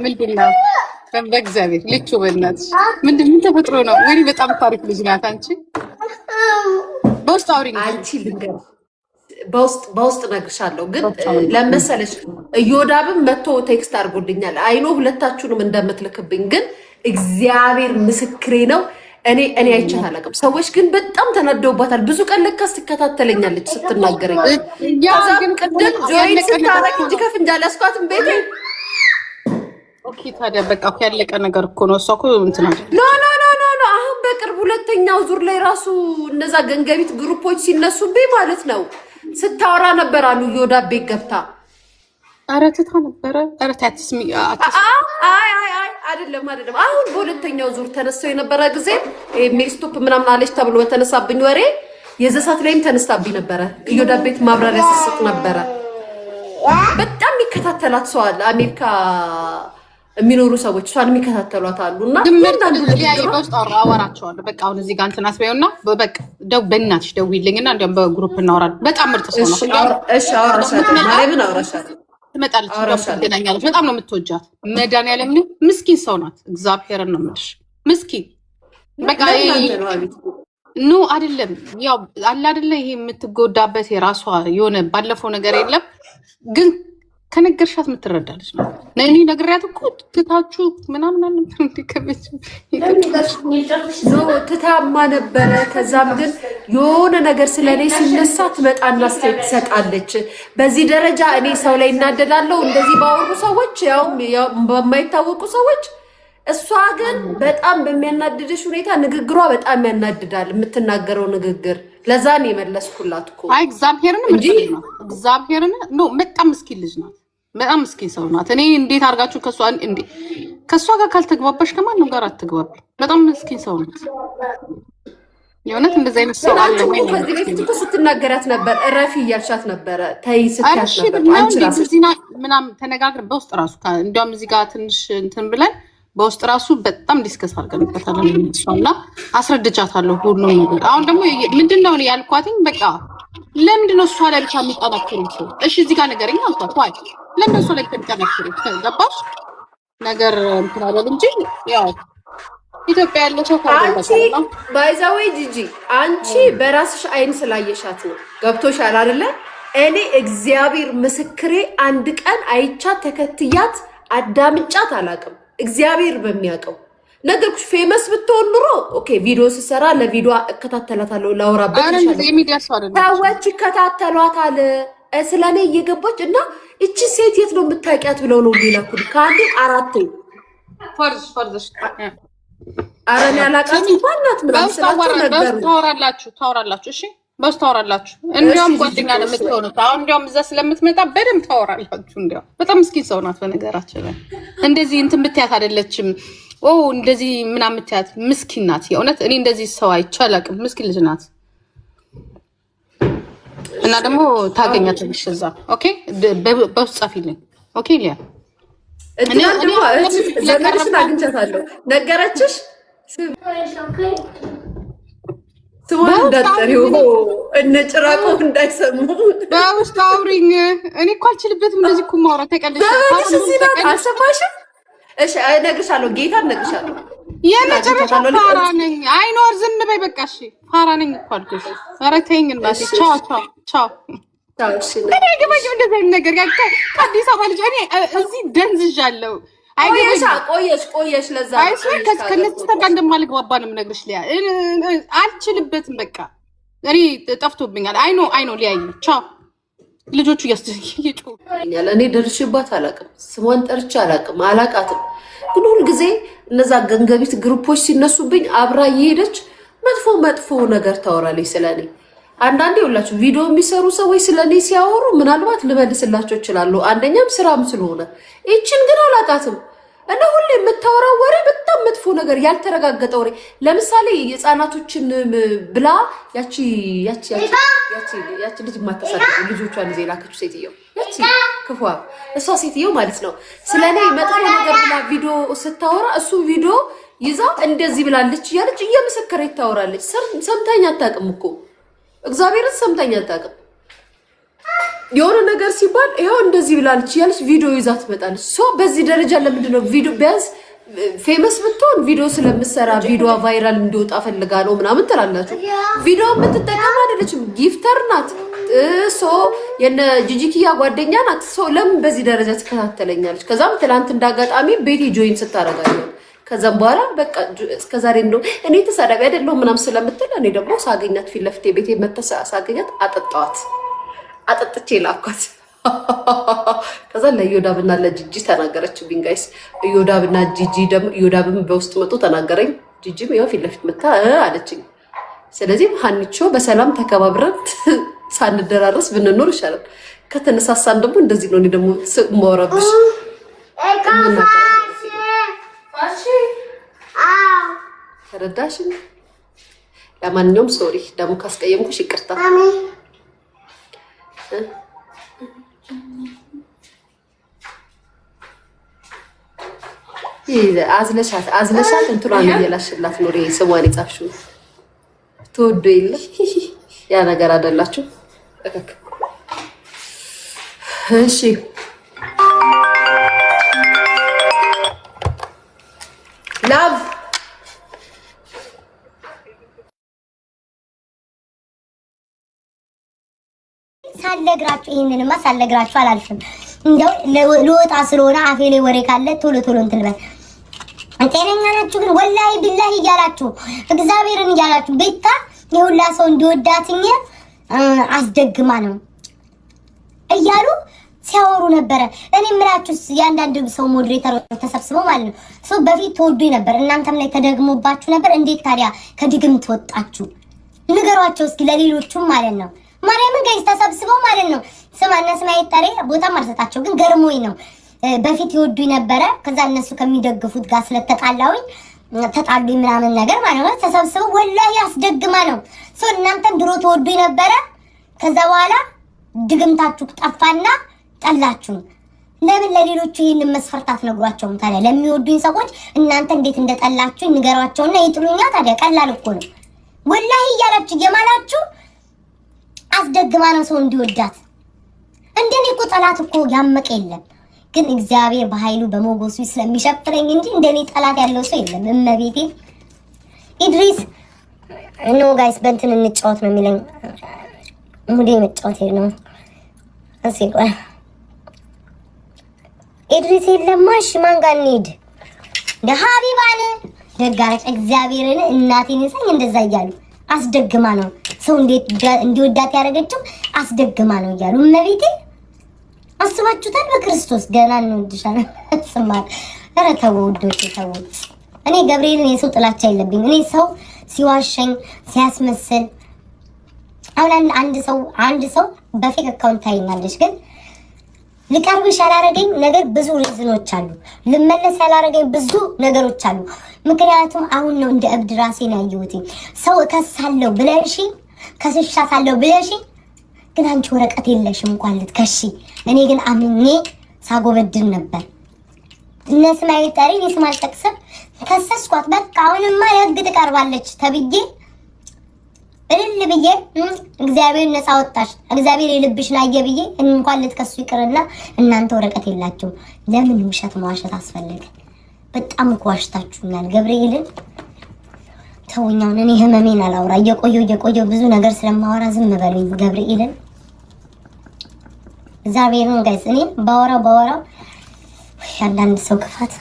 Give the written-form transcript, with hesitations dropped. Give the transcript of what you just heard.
ምንድነው? በእግዚአብሔር ልቹ በእናትሽ ምን ተፈጥሮ ነው? ወይኔ በጣም ታሪክ ልጅ ናት አንቺ። በውስጥ አውሪኝ አንቺ ልንገር በውስጥ ነግርሻለሁ። ግን ለመሰለሽ እዮዳብም መጥቶ ቴክስት አድርጎልኛል። አይኖ ሁለታችሁንም እንደምትልክብኝ ግን እግዚአብሔር ምስክሬ ነው። እኔ አይቻት አላውቅም። ሰዎች ግን በጣም ተናደውባታል። ብዙ ቀን ለካስ ትከታተለኛለች ስትናገረኝ። ከዛ ግን ቅድም ጆይን ስታረግ እንጂ ከፍንጃ ላስኳትም ቤቴ ኦኬ። ታዲያ በቃ ያለቀ ነገር እኮ ነው። እሷ እኮ እንትና ኖ አሁን በቅርብ ሁለተኛው ዙር ላይ ራሱ እነዛ ገንገቢት ግሩፖች ሲነሱብኝ ማለት ነው ስታወራ ነበር አሉ እዮዳብ ቤት ገብታ። ኧረ ትታ ነበረ። ኧረ ታትስሚ አይደለም አሁን በሁለተኛው ዙር ተነስተው የነበረ ጊዜ ሜስቶፕ ምናምን አለች ተብሎ በተነሳብኝ ወሬ የዘሳት ላይም ተነስታብኝ ነበረ። እዮዳብ ቤት ማብራሪያ ስስጥ ነበረ። በጣም የሚከታተላት ሰው አለ አሜሪካ የሚኖሩ ሰዎች እሷን የሚከታተሏት አሉና በውስጥ አወራቸዋለሁ። በቃ አሁን እዚህ ጋር እንትን አስበይውና በቃ በእናትሽ ደውይልኝና እንዲያውም በግሩፕ እናወራለን። በጣም ምርጥ ሰው ነው። እሺ አወራሻለሁ። ማርያምን አወራሻለሁ። ትመጣለች፣ ትገናኛለች። በጣም ነው የምትወጃት። መድኃኒዓለም ምስኪን ሰው ናት። እግዚአብሔርን ነው የምልሽ ምስኪን። በቃ ኑ አይደለም ያው አለ አይደለ ይሄ የምትጎዳበት የራሷ የሆነ ባለፈው ነገር የለም ግን ከነገርሻት የምትረዳለች ነው። እኔ ነግሬያት እኮ ትታችሁ ምናምን አልነበረ እንዲከበች ትታማ ነበረ። ከዛም ግን የሆነ ነገር ስለኔ ሲነሳ ትመጣና አስተያየት ትሰጣለች። በዚህ ደረጃ እኔ ሰው ላይ እናደዳለሁ እንደዚህ ባወሩ ሰዎች፣ ያው በማይታወቁ ሰዎች። እሷ ግን በጣም በሚያናድድሽ ሁኔታ ንግግሯ በጣም ያናድዳል፣ የምትናገረው ንግግር። ለዛ ነው የመለስኩላት እኮ። አይ እግዚአብሔርን ነው በጣም ምስኪን ልጅ ናት። በጣም ምስኪን ሰው ናት። እኔ እንዴት አድርጋችሁ ከሷ ጋር ካልተግባባሽ ከማንም ጋር አትግባቢ። በጣም ምስኪን ሰው ናት። የእውነት እንደዚህ አይነት ሰው አለ ወይ? ከዚህ በፊት እኮ ስትናገራት ነበር፣ እረፊ እያልሻት ነበረ፣ ተይ ስትያት ነበር። አንቺ ራስሽ ምናምን ተነጋግረን በውስጥ ራሱ እንዲያውም እዚህ ጋር ትንሽ እንትን ብለን በውስጥ ራሱ በጣም ዲስከስ አድርገንበታል እና አስረድቻታለሁ ሁሉም ነገር። አሁን ደግሞ ምንድነው እኔ ያልኳትኝ በቃ ለምንድነው እሷ ላይ ብቻ የሚጠናክሩት? እሺ እዚህ ጋር ነገርኛ አልኳት። ዋይ ለምን እሷ ላይ የሚጠናክሩት? ገባሽ ነገር እንትን አለ እንጂ ያው ኢትዮጵያ ያለው ሰው አንቺ ባይዛዌ ጂጂ አንቺ በራስሽ አይን ስላየሻት ነው። ገብቶሻል አይደለ? እኔ እግዚአብሔር ምስክሬ አንድ ቀን አይቻት ተከትያት አዳምጫት አላውቅም። እግዚአብሔር በሚያውቀው ነገርኩሽ። ፌመስ ብትሆን ኑሮ ኦኬ ቪዲዮ ስሰራ ለቪዲዮ እከታተላታለሁ፣ ላውራበት ይችላል። ሰዎች ይከታተሏታል ስለኔ እየገባች እና እቺ ሴት የት ነው የምታውቂያት ብለው ነው ሊላኩል። ከአንዱ አራቱ ፈርዝ አረን ያላቃት ባናት ምናምን ታወራላችሁ። እሺ በውስጥ ታወራላችሁ። እንዲያውም ጓደኛ ነው የምትሆኑት። አሁን እንዲያውም እዛ ስለምትመጣ በደምብ ታወራላችሁ። እንዲያውም በጣም ምስኪን ሰው ናት። በነገራችን ላይ እንደዚህ እንትን ብትያት አይደለችም እንደዚህ ምናምን ብትያት ምስኪን ናት። የእውነት እኔ እንደዚህ ሰው አይቼ አላውቅም። ምስኪን ልጅ ናት እና ደግሞ ታገኛለሽ እዛ። ኦኬ በውስጥ ጻፊልኝ። ኦኬ ሊያ እኔ ዘመድሽን አግኝቻታለሁ። ነገረችሽ ስሟን እንዳትጠሪው እነ ጭራቆ እንዳይሰሙ በውስጥ አውሪኝ። እኔ እኮ አልችልበትም እንደዚህ እኮ ማውራት። ተቀልሽ አልሰማሽም? እሺ እነግርሻለሁ፣ ጌታ እነግርሻለሁ። የመጨረሻ ፋራ ነኝ። አይኖር ዝም በይ በቃ። እሺ ፋራ ነኝ እኮ አልኩሽ። ኧረ ተይኝ እናቴ። ቻው። እኔ ገባኝ እንደዚህ አይነት ነገር ያልከ ከአዲስ አበባ ልጅ እኔ እዚህ ደንዝዣለሁ። ቆየሽ ለዛ ከነዚህ ጋር እንደማልግባባ ነው የምነግርሽ ሊያ። አልችልበትም በቃ እኔ ጠፍቶብኛል። አይኖ ሊያይ ቻው። ልጆቹ እያስደስኛል። እኔ ደርሽባት አላውቅም፣ ስሟን ጠርቼ አላውቃትም። ግን ሁልጊዜ እነዛ ገንገቢት ግሩፖች ሲነሱብኝ አብራ እየሄደች መጥፎ ነገር ታወራለች ስለኔ። አንዳንዴ ሁላችሁ ቪዲዮ የሚሰሩ ሰዎች ስለኔ ሲያወሩ ምናልባት ልመልስላቸው እችላለሁ፣ አንደኛም ስራም ስለሆነ። ይችን ግን አላውቃትም እና ሁሌ የምታወራው ወሬ በጣም መጥፎ ነገር፣ ያልተረጋገጠ ወሬ። ለምሳሌ የህፃናቶችን ብላ ያቺ ልጅ ማተሳደብ ልጆቿን ይዘህ ላከችው ሴትዮ፣ ያቺ ክፉ እሷ ሴትዮ ማለት ነው። ስለኔ መጥፎ ነገር ብላ ቪዲዮ ስታወራ እሱ ቪዲዮ ይዛ እንደዚህ ብላለች እያለች እየመሰከረች ታወራለች። ሰምታኝ አታውቅም እኮ እግዚአብሔርን ሰምታኝ አታውቅም። የሆነ ነገር ሲባል ይሄው እንደዚህ ብላለች ያለች ቪዲዮ ይዛ ትመጣለች። ሶ በዚህ ደረጃ ለምንድን ነው ቪዲዮ ቢያንስ ፌመስ ብትሆን ቪዲዮ ስለምሰራ ቪዲዮ ቫይራል እንዲወጣ ፈልጋ ነው ምናምን ትላላችሁ። ቪዲዮ የምትጠቀም አይደለችም፣ ጊፍተር ናት። ሶ የነ ጂጂኪያ ጓደኛ ናት። ሶ ለምን በዚህ ደረጃ ትከታተለኛለች? ከዛም ትላንት እንዳጋጣሚ ቤቴ ጆይን ስታረጋለች። ከዛም በኋላ በቃ እስከዛሬ እንደው እኔ ተሳዳቢ አይደለሁም ምናምን ስለምትል እኔ ደግሞ ሳገኛት ፊት ለፊት ቤቴ መተሳ ሳገኛት አጠጥቼ ላኳት። ከዛ ለዮዳብና ለጂጂ ተናገረችብኝ። ጋይስ ዮዳብና ጂጂ ደግሞ ዮዳብም በውስጥ መጡ ተናገረኝ። ጂጂም ይኸው ፊት ለፊት መታ አለችኝ። ስለዚህ ሀኒቾ በሰላም ተከባብረን ሳንደራረስ ብንኖር ይሻላል። ከተነሳሳን ደግሞ እንደዚህ ነው። እኔ ደግሞ ማወራብሽ ተረዳሽኝ? ለማንኛውም ሶሪ ደግሞ ካስቀየምኩሽ ይቅርታ። አዝለሻት እንትኗን እየላሽላት ኖር ስሟን የጻፍሽው ትወዶ የለ ያ ነገር አይደላችሁ። እሺ ላቭ ሳልነግራችሁ ይሄንንማ ሳልነግራችሁ አላልፍም። እንደው ልወጣ ስለሆነ አፌ ላይ ወሬ ካለ ቶሎ እንትን በል። ጤነኛ ናችሁ ግን ወላሂ ቢላሂ እያላችሁ እግዚአብሔርን እያላችሁ ቤታ የሁላ ሰው እንዲወዳትኝ አስደግማ ነው እያሉ ሲያወሩ ነበረ። እኔ ምላችሁስ ያንዳንድ ሰው ሞዴሬተር ተሰብስበው ማለት ነው ሰው በፊት ተወዱኝ ነበር፣ እናንተም ላይ ተደግሞባችሁ ነበር። እንዴት ታዲያ ከድግምት ወጣችሁ? ንገሯቸው እስኪ ለሌሎቹም ማለት ነው። ማርያምን ጋይስ ተሰብስበው ማለት ነው ስማና ስማይ ታሪ ቦታ ማርሰታቸው ግን ገርሞኝ ነው። በፊት ይወዱኝ ነበረ፣ ከዛ እነሱ ከሚደግፉት ጋር ስለተጣላውኝ ተጣሉኝ ምናምን ነገር ማለት ነው። ተሰብስበው ወላሂ አስደግማ ነው ሰው እናንተም ድሮ ተወዱኝ ነበረ፣ ከዛ በኋላ ድግምታችሁ ጠፋና ጠላችሁ። ለምን ለሌሎቹ ይሄንን መስፈርት አትነግሯቸውም ታዲያ? ለሚወዱኝ ሰዎች እናንተ እንዴት እንደጠላችሁ ንገሯቸውና ይጥሉኛ ታዲያ። ቀላል እኮ ነው ወላሂ እያላችሁ የማላችሁ አስደግማ ነው ሰው እንዲወዳት። እንደኔ እኮ ጠላት እኮ ያመቀ የለም፣ ግን እግዚአብሔር በኃይሉ በሞገሱ ስለሚሸፍረኝ እንጂ እንደኔ ጠላት ያለው ሰው የለም። እመቤቴ ኢድሪስ ኖ ጋይስ በእንትን እንጫወት ነው የሚለኝ። ሙዴ መጫወት ነው እሺ። ቆይ ኢድሪስ የለማሽ ማን ጋር እንሂድ? ለሀቢባን ደጋረች እግዚአብሔርን እናቴን ይሰኝ እንደዛ እያሉ አስደግማ ነው ሰው እንዲወዳት ያደረገችው አስደግማ ነው እያሉ እመቤቴ አስባችሁታል? በክርስቶስ ገና እንወድሻለን ስማት። ኧረ ተው ውዶቼ ተው። እኔ ገብርኤልን የሰው ጥላቻ የለብኝ። እኔ ሰው ሲዋሸኝ ሲያስመስል አሁን አንድ ሰው በፌክ አካውንት ታይናለሽ፣ ግን ልቀርብሽ ያላረገኝ ነገር ብዙ ሪዝኖች አሉ። ልመለስ ያላረገኝ ብዙ ነገሮች አሉ። ምክንያቱም አሁን ነው እንደ እብድ ራሴን ያየሁት። ሰው እከሳለሁ ብለሽ ከስሻታለሁ ብለሽ ግን አንቺ ወረቀት የለሽም እንኳን ልትከሺ። እኔ ግን አምኜ ሳጎበድን ነበር። እነሱ ላይ ታሪ ስም አልጠቅስም ከሰስኳት። በቃ አሁንማ የህግ ትቀርባለች ተብዬ እልል ብዬ እግዚአብሔር ነፃ ወጣሽ እግዚአብሔር የልብሽን አየ ብዬ እንኳን ልትከሱ ይቅርና እናንተ ወረቀት የላችሁ። ለምን ውሸት መዋሸት አስፈለገ? በጣም እኮ ዋሽታችሁኛል። ገብርኤልን ተውኛውን እኔ ህመሜን አላውራ። እየቆየሁ ብዙ ነገር ስለማወራ ዝም በሉኝ። ገብርኤልን እግዚአብሔርን ጋይስ እኔ ባወራው አንዳንድ ሰው ክፋት